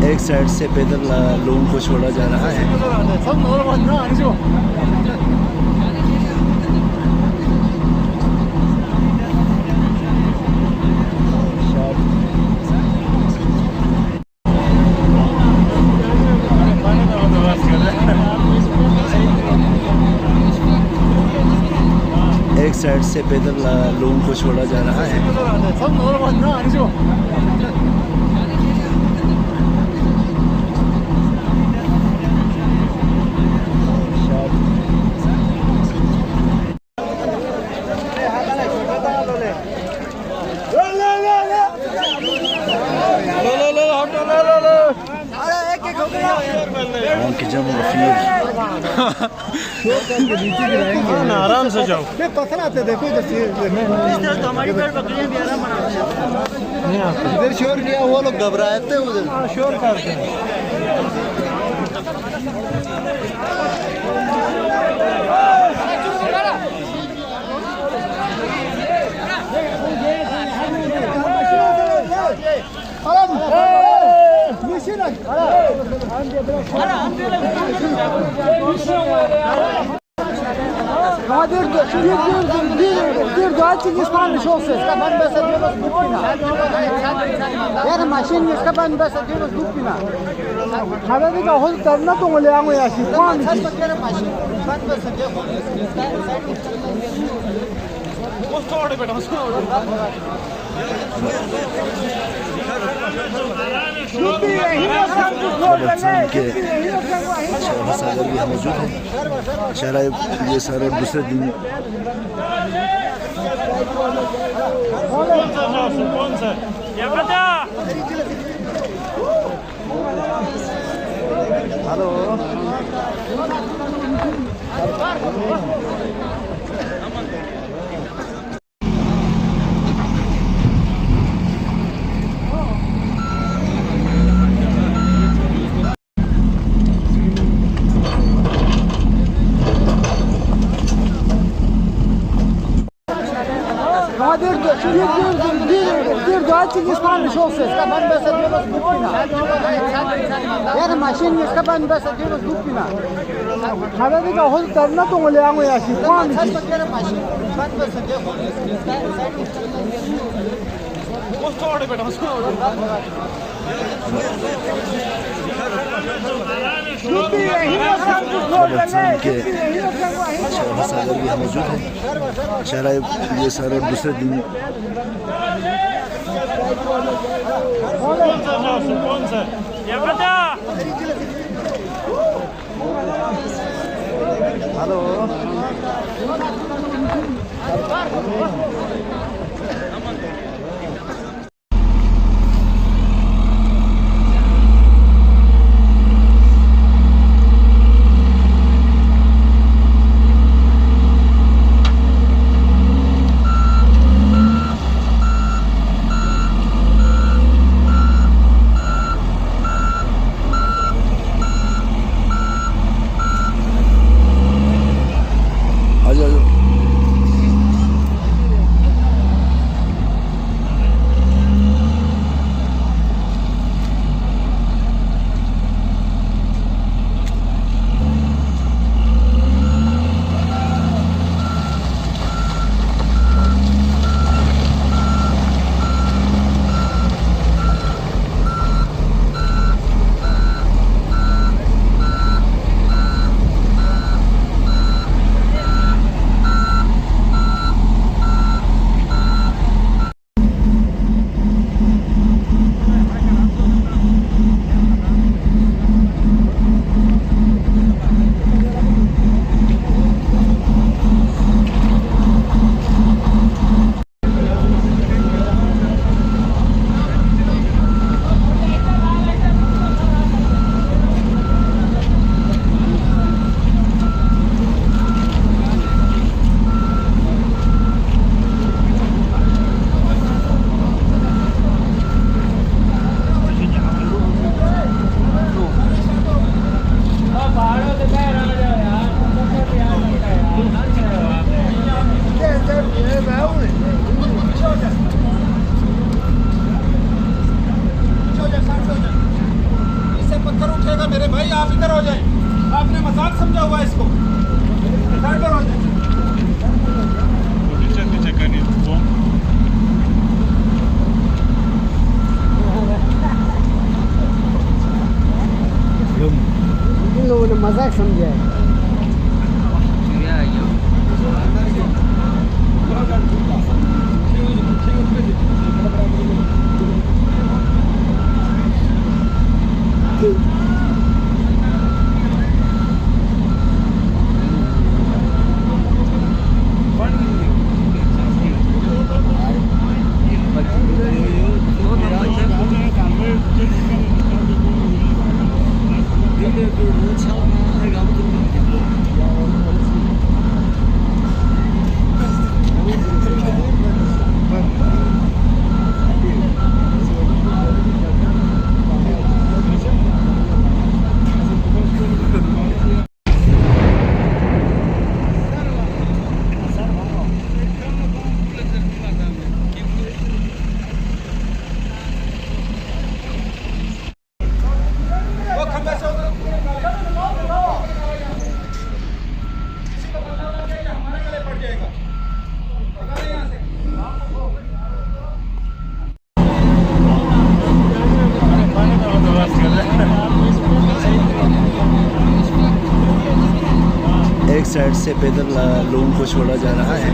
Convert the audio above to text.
एक साइड से पैदल लोगों को छोड़ा जा रहा है। एक साइड से पैदल लोगों को छोड़ा जा रहा है। आराम से जाओ। पत्थर आते देखो इधर से हमारी पेड़ बकरियां भी आराम बनाते हैं। इधर शोर किया वो लोग घबराए थे उधर शोर करते हैं। Bir dua İspanyol olsun. Ben besediyoruz Gupina. Yani maşin ben besediyoruz Gupina. Hadi de o tarafına tongolaya mı yaşıyor? Kuan mı? Ben besediyorum. O sonra beta के सागर भी मौजूद है। शायद ये सारे दूसरे दिन hello Bir dua İspanyol olsun. Ben besediyoruz Gupina. Yani maşin ben besediyoruz Gupina. Hadi de o tarafına tongolaya mı yaşıyor? Kuan mı? Ben besediyorum. O sonra beta के सागर भी मौजूद है। शायद ये सारे दूसरे दिन हेलो एक साइड से पैदल लोगों को छोड़ा जा रहा है।